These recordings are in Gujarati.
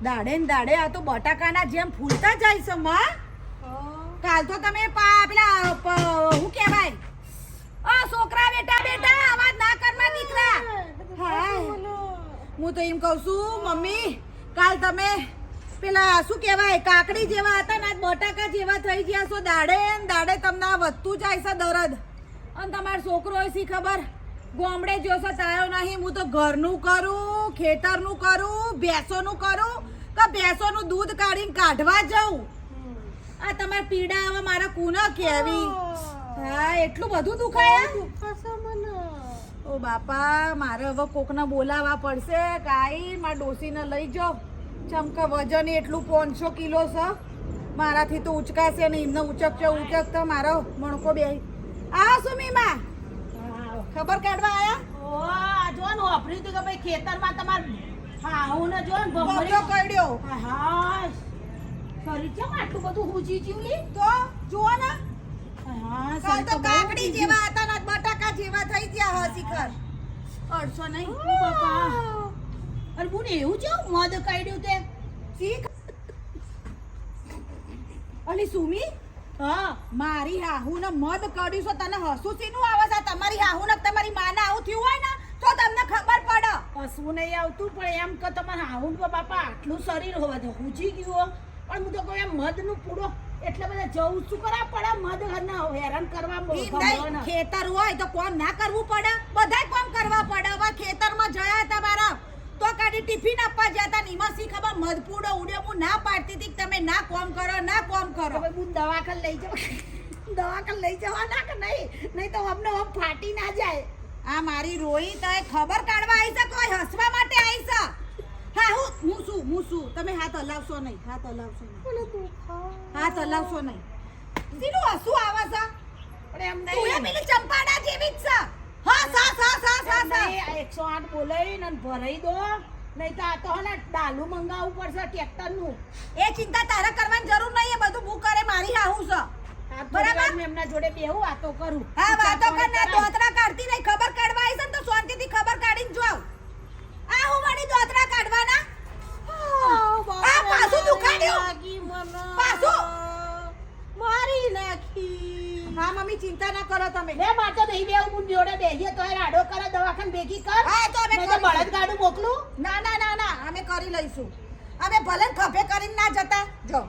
દાડે ને દાડે આ તો બટાકાના જેમ ફૂલતા જાય છે માં. કાલ તો તમે પેલા શું કહેવાય છોકરા બેટા બેટા અવાજ ના કરમાં દીકરા. હા હું તો એમ કહું છું મમ્મી કાલ તમે પેલા શું કહેવાય કાકડી જેવા હતા ને બટાકા જેવા થઈ ગયા છો. દાડે ને દાડે તમને વધતું જાય છે દરદ. અને તમારો છોકરો હોય શી ખબર ગોમડે જોશો તાયો નહીં. હું તો ઘરનું કરું ખેતરનું કરું ભેંસોનું કરું કે ભેંસોનું દૂધ કાઢીને કાઢવા જાઉં. આ તમારે પીડા હવે મારા કુના કેવી. હા એટલું બધું દુખાય. ઓ બાપા મારે હવે કોકને બોલાવવા પડશે. કાઈ મારા ડોસીને લઈ જાઓ. ચમકા વજન એટલું 500 કિલો છે. મારાથી તો ઉચકાશે ને એમને ઉચકતો મારો મણકો બે. આ સુમીમાં ખબર કાઢવા આયા. જો ને વાપર્યું હતું કે ભાઈ ખેતરમાં તમાર હા હું ને જો ને બમણો કડ્યો. હા સરી કેમ આટલું બધું હુજી જીવલી તો જુઓ ને હા કાલ તો કાકડી જેવા હતા ને બટાકા જેવા થઈ ગયા હ શિખર. 800 નહીં બાપા. અરે બુને એવું છે મદ કાઢ્યું તે શીખ. અલી સુમી હા મારી હાહુ ને મદ કાઢ્યું છે. તને હસું સીનું આવે છે. તમારી હાહુ ને તમારી માને આવું થયું હોય ને તો તમને ખબર પડે. હસવું નહીં આવતું પણ એમ કે તમારે આવું બાપા આટલું શરીર હોવા તો હુજી ગયું. પણ હું તો કહું એમ મદનું પૂડો એટલે બધા જવું શું કરા પડે મદ હેરાન કરવા. ખેતર હોય તો કોમ ના કરવું પડે. બધાય કોમ કરવા પડે. હવે ખેતરમાં જયા હતા મારા તો કાઢી ટિફિન આપવા જતા નિમસી ખબર મધપૂડો ઉડ્યો. હું ના પાડતી હતી કે તમે ના કોમ કરો ના કોમ કરો. હવે હું દવાખાને લઈ જવા ના કે નહીં તો અમને આમ ફાટી ના જાય. આ મારી રોઈ તો ખબર કાઢવા આવી છે કોઈ હસવા માટે આવી છે. હા હું શું તમે હાથ હલાવશો નહીં. હાથ હલાવશો નહીં. સીનું હસવું આવે છે. પણ એમ તું એ નહીં પેલી ચંપાડા જેવી જ છે. હા સા 108 બોલાવીને ભરાઈ દો નહીં તો આ તો ને ડાલુ મંગાવવું પડશે ટ્રેક્ટરનું. એ ચિંતા તારે કરવાની જરૂર નહીં. એ બધું હું કરે મારી હાહુ છે. બરાબર હું એમના જોડે બેહું વાતો કરું. હા વાતો કર ના દોતરા કાઢતી નહીં. ખબર કાઢવા આવી છે ને તો શાંતિથી ખબર કાઢીને જોવ. આ હું વળી દોતરા કાઢવાના. આ પાછું દુખાડ્યું. પાછું મારી નાખી. હા મમ્મી ચિંતા ના કરો તમે. લે માતો નહીં બેહું હું જોડે બેહીએ તો રાડો કરે દવાખાને ભેગી કર. હા તો અમે નહીં તો બળદ ગાડું મોકલું. ના અમે કરી લઈશું. અમે ભલે ખભે કરીને ના જતા જો.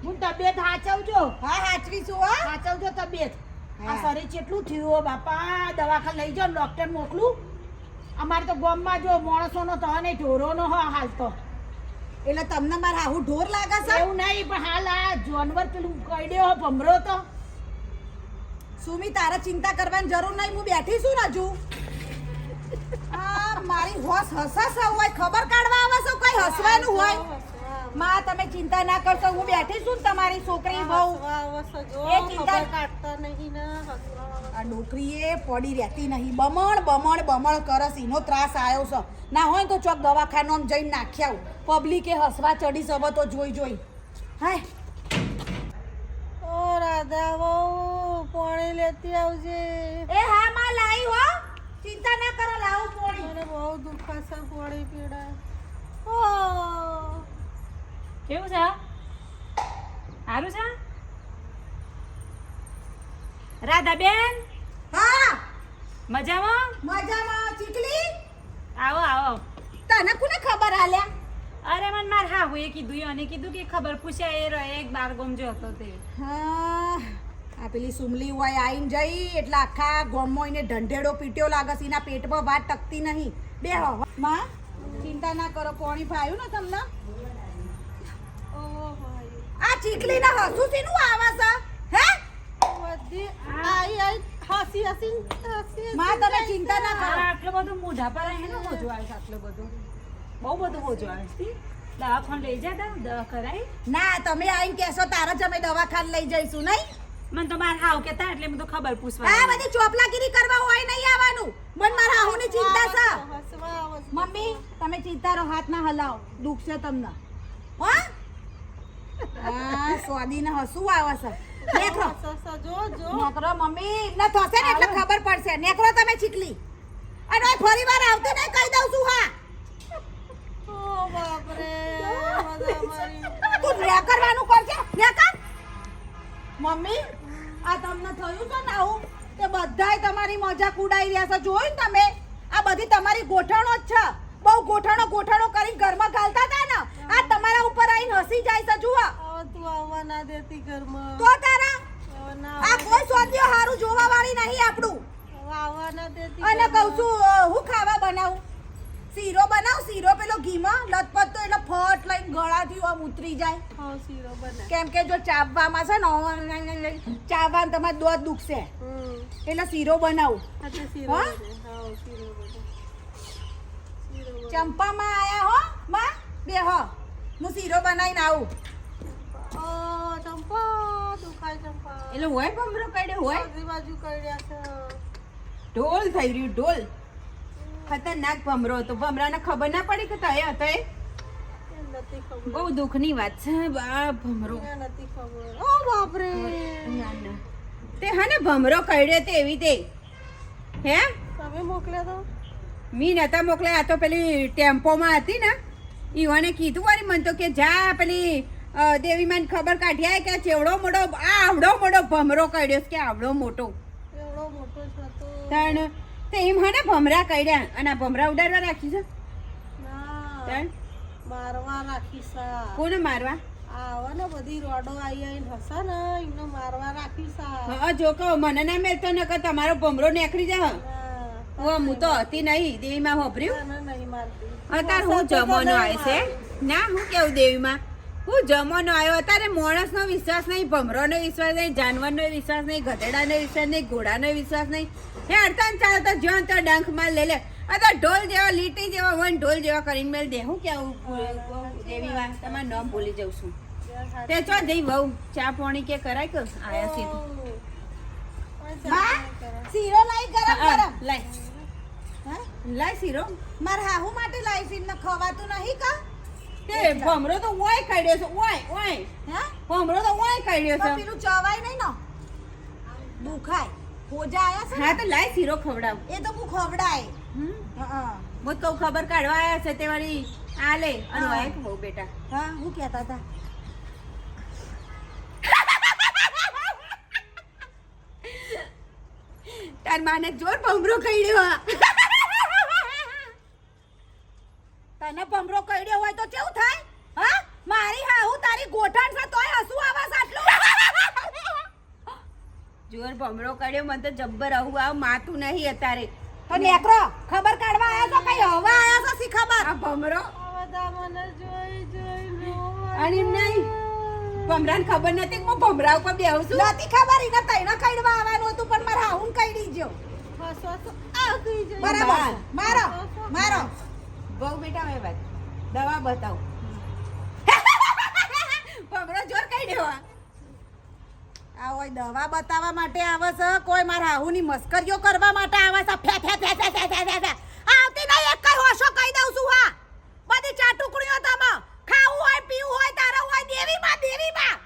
હું તબિયત હાચવજો. હા હાચવીશું હો. હાચવજો તબિયત. આ હા. શરીર કેટલું થયું હો બાપા. દવાખાને લઈ જાઓ ડોક્ટર મોકલું. અમારે તો ગામમાં જો માણસોનો તો નહીં ઢોરોનો હાલ તો. એટલે તમને મારા હાહુ ઢોર લાગે છે. એવું નહીં પણ હાલ આ જાનવર પેલું કઈડ્યો હો ભમરો તો. સુમી તારે ચિંતા કરવાની જરૂર નહીં. હું બેઠી છું ને હજુ. આ મારી હોશ હસસ હોય ખબર કાઢવા આવે છે કોઈ હસવાનું હોય. માં તમે ચિંતા ના કરશો. હું બેઠી છું ને તમારી છોકરી બહુ એ ચિંતા કાઢતા નહીં ને આ ડોકરીએ પડી રહેતી નહીં. બમણ કરસ. એનો ત્રાસ આવ્યો છે. ના હોય તો ચોક દવાખાનામાં જઈને નાખી આવું. પબ્લિકે હસવા ચડી સવ તો જોઈ હાય. ઓ રાધા બહુ પાણી લેતી આવજે. એ હા માં લાવી હો. ચિંતા ના કરો લાવું પોણી. મને બહુ દુખાશે પાણી પીડાય. કેવું છે સારું છે રાધાબેન? હા મજામાં? ચીકલી આવો. તને કોને ખબર આલ્યા? અરે મને માર હાહુએ કીધું. એને કીધું કે ખબર પૂછ્યા એ રહે એક બાર ગમજો હતો તે. હા આ પેલી સુમલી હોય આઈને જઈ એટલે આખા ગોમમાં એને ઢંઢેડો પીટ્યો લાગે છે. એના પેટમાં વાત ટકતી નહીં. બે માં ચિંતા ના કરો. પાણી ફાયું ને તમને? આ ચીકલીના હસું શેનું આવે છે? હે માં તમે ચિંતા ના કરો. આટલું બધું મોઢા પર હેનો મોજો આવે છે. આટલું બધું બહુ બધું મોજો આવે છે. દવાખાને લઈ જતા દવા કરાવી. ના તમે આઈને કહેશો તારે જ અમે દવાખાને લઈ જઈશું નહીં. મને તો માર હાવ કેતા એટલે મેં તો ખબર પૂછવા. આ બધી ચોપલાગીરી કરવા હોય નહીં આવવાનું. મન મારા હાહુની ચિંતા છે. મમ્મી તમે ચિંતા રહો. હાથ ના હલાવો. દુખશે તમને. હો સ્વાદીને હસવું આવે છે. નેકરો મમ્મી ના થશે ને એટલે ખબર પડશે. નેકરો તમે ચીકલી. અને ફરી વાર આવતો નહીં કહી દઉં છું. હા તું રે કરવાનું કરજે રે કર. મમ્મી આ તમને થયું છે ને આવું તે બધાય તમારી મજાક ઉડાઈ રહ્યા છે. જોયું ને તમે આ બધી તમારી ગોઠણો જ છે. બહુ ગોઠણો કરી ઘરમાં ઘાલતા હતા ને આ તમારા ઉપર આવીને હસી જાય છે. જુઓ તું આવવા ના દેતી ઘરમાં. તો તારા આ કોઈ સોદ્યો હારું જોવા વાળી નહીં આપણું. આવવા ના દેતી. અને કહું છું હું ખાવા બનાવું શીરો બનાવ. શીરો પેલો ઘીમાં લથપથ તો એટલે ફટ લઈને ગળાથી આમ ઉતરી જાય. હા શીરો બના. કેમ કે જો ચાવવામાં છે ને ચાવવામાં તમારે દોધ દુખશે એટલે શીરો બનાવું. હા તો શીરો હા? બને. હા શીરો બને. શીરો બને. ચંપામાં આયા હો માં બે હો હું શીરો બનાવીને આવું. ઓ ચંપા દુખાય ચંપા. એટલે હોય ભમરો કાઢ્યો હોય બધી બાજુ કર્યા છે. ઢોલ થઈ રહ્યું ઢોલ. ખતરનાક ભમરો હતો. ભમરાને ખબર ના પડી કે તય હતો એ. એ નથી ખબર. બહુ દુઃખની વાત છે બા ભમરો. એ નથી ખબર. ઓ બાપરે. ના ના તે હા ને ભમરો કાઢ્યો તે એવી તે હે તમે મોકલ્યા તો. મી નતા મોકલ્યા. આ તો પેલી ટેમ્પોમાં હતી ને ઈવાને કીધું વારી મને તો કે જા પેલી દેવીમાન ખબર કાઢી આય કે ચેવડો મોટો આવડો મોટો ભમરો કાઢ્યો છે કે આવડો મોટો. એવડો મોટો છે તો. તાણ તે એમ હા ને ભમરા કાઢ્યા અને આ ભમરા ઉડાડવા રાખી છે. ના તાણ મારવા રાખી સા. કોને મારવા? આવા ને બધી રોડો આવીને હસા ને એમને મારવા રાખી સા. હા જો કહો મને ના મેલતો ન કે તમારો ભમરો નીકળી જા. હું તો હતી નહીં દેવીમાં હોભર્યું. ના નહીં મારતી. અત્યારે હું જમવાનો આવ્યો છે ના હું કેવું દેવીમાં હું જમવાનો આવ્યો. અત્યારે માણસનો વિશ્વાસ નહીં, ભમરોનો વિશ્વાસ નહીં, જાનવરનો વિશ્વાસ નહીં, ગધેડાનો વિશ્વાસ નહીં, ઘોડાનો વિશ્વાસ નહીં. હે અડતા ને ચાલતા જ્યાં ત્યાં ડંખ માર લે અત્યારે ઢોલ જેવા લીટી જેવા વન ઢોલ જેવા કરીને મેળ દે. હું કેવું દેવીમાં તમારું નામ ભૂલી જાઉં છું. તે ચો જઈ વહુ ચા પાણી કે કરાય કે આયા છે માં શીરો લાઈ ગરમ ગરમ. લાય હા લાય શીરો. મારા હાહુ માટે લાઈ શીરને ખવાતું નહીં કા. તે ભમરો તો ઓય કાઢ્યો છે ઓય ઓય હા ભમરો તો ઓય કાઢ્યો તો છે. પેલું ચવાય નહીં ને દુખાય. હોજા આયા છે હા તો લાય શીરો ખવડાવ. એ તો હું ખવડાય. હા હું કહું ખબર કાઢવા આયા છે તે વાળી આ લે અને હા. વાય બહુ બેટા હા હું કહેતા હતા તાર માને જોર ભમરો કાઢ્યો. તને ભમરો કઈડ્યો હોય તો કેવું થાય? હા મારી હાહુ તારી ગોઠણ છે તોય હસુ આવાસ આટલું. જોર ભમરો કાઢ્યો મને તો જબ્બર આવું આ માતું નહીં અત્યારે. તો નેકરો ખબર કાઢવા આયા છો કઈ હવા આયા છો સી ખબર? આ ભમરો આ બધા મને જોઈ રોવા. અને એમ નહીં ભમરાને ખબર નથી કે હું ભમરા ઉપર બેહું છું. નથી ખબર ઈને તઈને કઈડવા આવવાનું હતું પણ મારા હાહુન કઈડી ગયો. હસો હસો આ કઈ જાય. બરાબર મારો મારો બહુ બેટા હવે વાત દવા બતાવ. ભમરો જોર કાઢ્યો. આ ઓય દવા બતાવવા માટે આવે છે કોઈ મારા હાહુની મસ્કરીઓ કરવા માટે આવે છે. ફે ફે ફે ફે ફે ફે ફે આવતી નહીં એક કઈ હોશો કહી દઉં છું. હા બધી ચા ટુકડીઓ તમે ખાવું હોય પીવું હોય તારા હોય દેવીમાં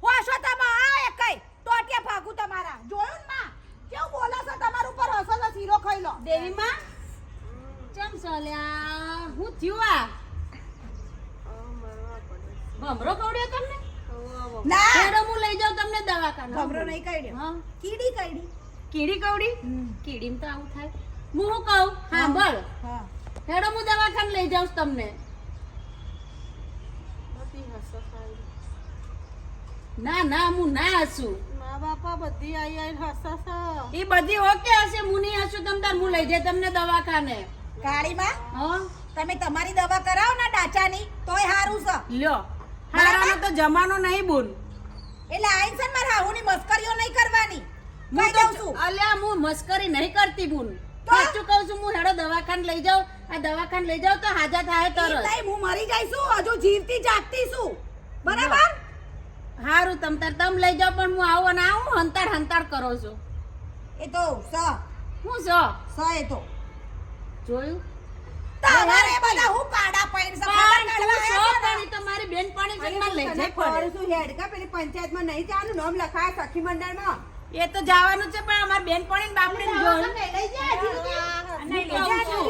હોશો તમે આ એક કઈ ટોટિયા ભાગું તમારા જોયું ને માં કેવું બોલે છે તમારા ઉપર હસો તો શીરો ખાઈ લો. દેવીમાં ચમ સલ્યા હું થયું આ મરવા પડે. ભમરો કવડ્યો તમને? ના હેડો હું લઈ જાઉં તમને દવાખાને. ભમરો નહીં કઈડ્યો હા કીડી કઈડી. કીડી કવડી કીડીમાં તો આવું થાય. હું શું કહું સાંભળ હા હેડો હું દવાખાને લઈ જાઉં છું તમને. બધી હસો ખાઈ. ના ના હું ના હસું. મા બાપા બધી આવીને હસો છો. એ બધી ઓકે હશે હું નહીં હસું તમ તાર હું લઈ જાય તમને દવાખાને. કાળીમાં હા તમે તમારી દવા કરાવો ને ડાચાની તોય હારું છે. લ્યો હારાનો તો જમાનો નહીં બોલ. એટલે આઈ છે ને મારા હાહુની મસ્કરીઓ નહીં કરવાની હું કહી તો દઉં છું. અલ્યા હું મસ્કરી નહીં કરતી બુન. તો? સાચું કહું છું હું હેડો દવાખાને લઈ જાઉં. આ દવાખાને લઈ જાઉં તો હાજા થાય ઈ તરત. નહીં, હું મરી જઈશું હજુ જીવતી જાગતી છું બરાબર. હારું તમ તાર તમ લઈ જાઓ પણ હું આવું અને આવું હંતાડ કરો છો. એ તો હું છો એ તો જોયું તમારે બધા હું પાડા પૈણ છે ખબર કાઢવા આયા છો ને? તમારી બેનપણી છે મને લઈ જાય પડે. એ તો જવાનું છે પણ અમારી બેનપણી ને બાપડી ને જોયું. લઈ જા, હજી સુધી. અને કહું છું.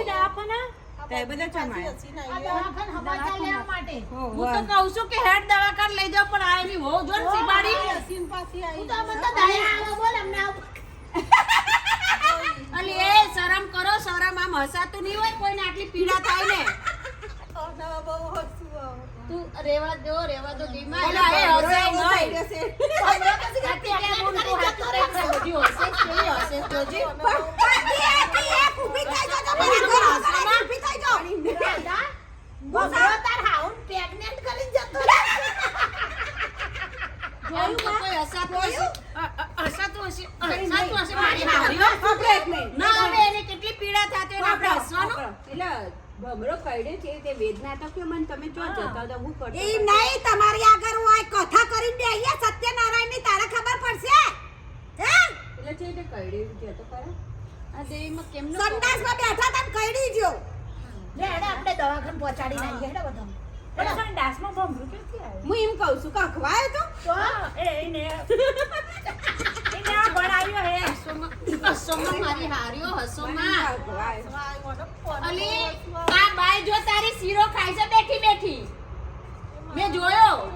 આ તો એ બધા ચમાયા આ દવાખાને સમાચાર લેવા માટે હું તો કહું છું કે હેડ દવાખાને લઈ જાઓ પણ આ એની વહુ જો ને સીમાડી હું તો મને તો દયા આવે બોલ અમને અલી એ શરમ કરો શરમ આમ હસાતું નહીં હોય કોઈને આટલી પીડા થાય ને તું રેવા દો ધીમા એ હસાય નહીં આથી કે બોલ તો હાથ કરે બધી હસે કેવી હસે જોજી બબરો તાર હાઉન પ્રેગ્નેન્ટ કરીને જતો જોયું કોઈ હસાતું હશે મારી હારીઓ ના હવે એને કેટલી પીડા થતી હોય આપણે હસવાનું એટલે ભમરો કઈડે છે તે વેદના તો કે મને તમે જો જતા તો હું કરતો ઈ નહીં તમારી આગળ હું આ કથા કરીને બેહીએ સત્યનારાયણ ની તારે ખબર પડશે હે એટલે છે તે કઈડે છે તો ખરા આ દેવીમાં કેમનો સંડાસમાં બેઠા તને કઈડી જો લે હેડે આપણે દવાખાને પહોંચાડી નાખીએ હેડે બધા હું એમ કહું છું કે અખવાય તો હસોમાં મારી હારીઓ હસોમાં અલી આ બાઈ જો તારી શીરો ખાય છે બેઠી બેઠી મેં જોયો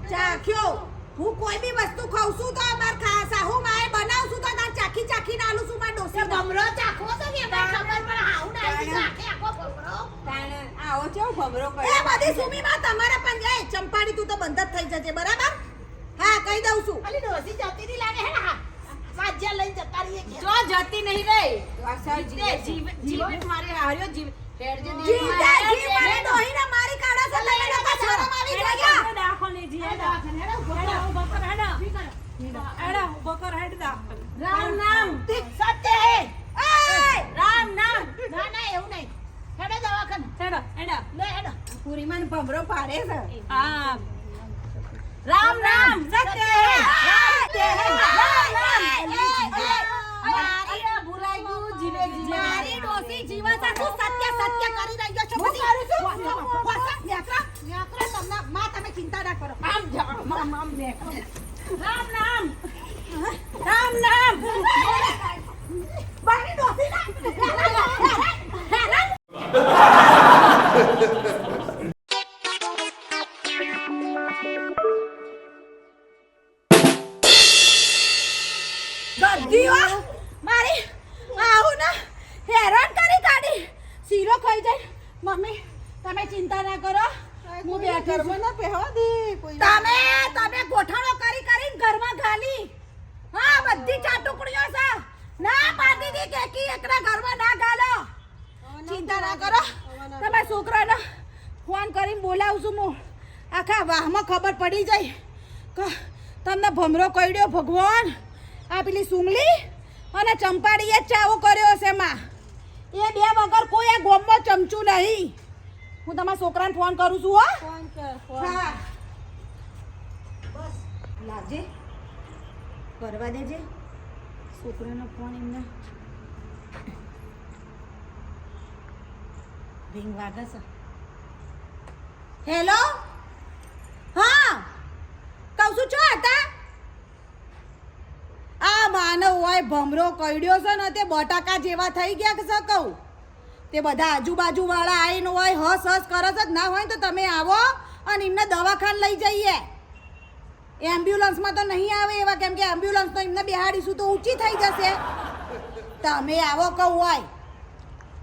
ચાખ્યો હું કોઈ બી વસ્તુ ખાઉં છું તો અમાર સાહુ માએ બનાવશું તો તાર ચાખી ચાખીને આલું છું માર ડોસી બમરો ચાખવો તો કે ભાઈ ખબર પણ હાઉન આવી ચાખે આખો બમરો આવો છો ભમરો એ કઈડે બધી સુમીમાં તમારે પણ એ ચંપાડી તું તો બંધ જ થઈ જજે બરાબર હા કહી દઉં છું અલી ડોસી જતી ની લાગે હે હા વાજ્યા લઈને જતા રહીએ કે જો જતી નહીં રહી જીવ મારી હારીઓ જીવ હેડજે જીવ મારી ડોહીને મારી કાઢો છો તમે લોકો શરમ આવી ગયા રામ નામ સત્ય હે રામ નામ ના ના એવું નહીં હેડે દવાખાને લે હેડો પૂરીમાં ભમરો પાડે છે રામ નામ સત્ય હે ભૂલાઈ ગયું જીવે જીવે મારી ડોસી જીવા છે તું સત્ય સત્ય કરી રહ્યો છો બધી હું કરું છું નેકરા તમને માં તમે ચિંતા ના કરો આમ જા આમ નેકરો રામ નામ મારી ડોસી ના ગદ્દીઓ મારી આવું ના હેરાન કરી કાઢી શીરો ખાઈ જાય મમ્મી તમે ચિંતા ના કરો હું બે ઘરમાં ના પહેવા દે કોઈ તમે ગોઠણો કરી કરીને ઘરમાં ઘાલી હા બધી ચાટુકડીઓ છે ના પાડી દી કે કી એકરા ઘરમાં ના ગાલો ચિંતા ના કરો તમે છોકરાને ફોન કરીને બોલાવશું હું આખા વાહમાં ખબર પડી જાય કે તમને ભમરો કઈડ્યો ભગવાન આ પેલી સુમલી અને ચંપાડીએ જ ચાવો કર્યો છે માં એ બે વગર કોઈ આ ગોમમાં ચમચું નહીં હું તમારા છોકરાને ફોન કરું છું હો હા બસ લાવજે કરવા દેજે છોકરાનો ફોન એમને રિંગ વાગે છે હેલો હા કહું છું છો હતા આ માનવ હોય ભમરો કઈડ્યો છે ને તે બટાકા જેવા થઈ ગયા છે કહું તે બધા આજુબાજુ વાળા આવીને હોય હસ હસ કરે છે ના હોય તો તમે આવો અને એમને દવાખાને લઈ જઈએ એમ્બ્યુલન્સમાં તો નહીં આવે એવા કેમ કે એમ્બ્યુલન્સ તો એમને બેહાડીશું તો ઊંચી થઈ જશે તમે આવો કહું હોય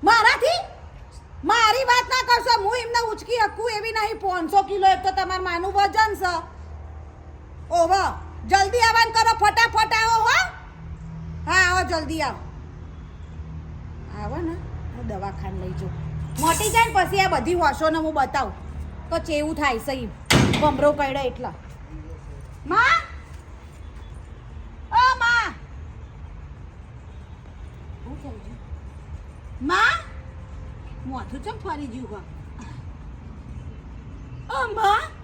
મારાથી મારી વાત ના કરશો હું એમને ઉચકી શકું એવી નહીં 500 કિલો એક તો તમારું માનું વજન છે ઓહો જલ્દી આવવાનું કરો ફટાફટ આવો હો હા આવો જલ્દી આવો ને હું દવાખાને લઈ જાઉં મોટી જાય ને પછી આ બધી હોશોને હું બતાવું તો ચેવું થાય સહી ભમરો કઈડે એટલા માં ઓ માં હું કહું છું માં મોઢું ચમ ફરી ગયું ઓ માં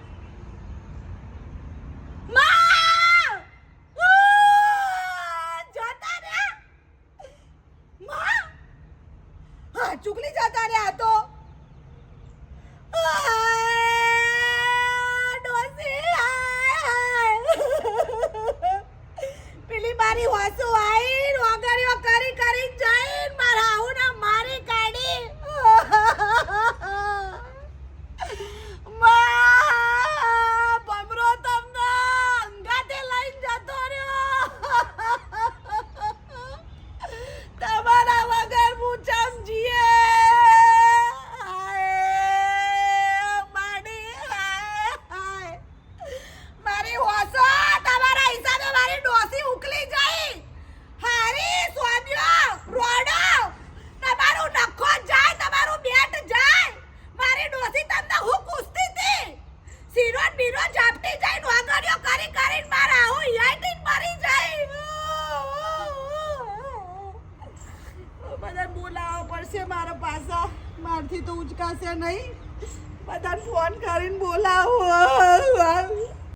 ચુકલી જતા રહ્યા તો પેલી મારી વાસુ આઈ વગરીઓ કરી કરી જઈને મારા આવું ના મારી કાઢી સિરોન બીરો ઝાપટી જાય નોકરીઓ કરી કરીને મારા આવું યાઈટીન મરી જાય બધાને બોલાવવા પડશે મારા પાસા મારથી તો ઉચકાશે નહીં બધાને ફોન કરીને બોલાવો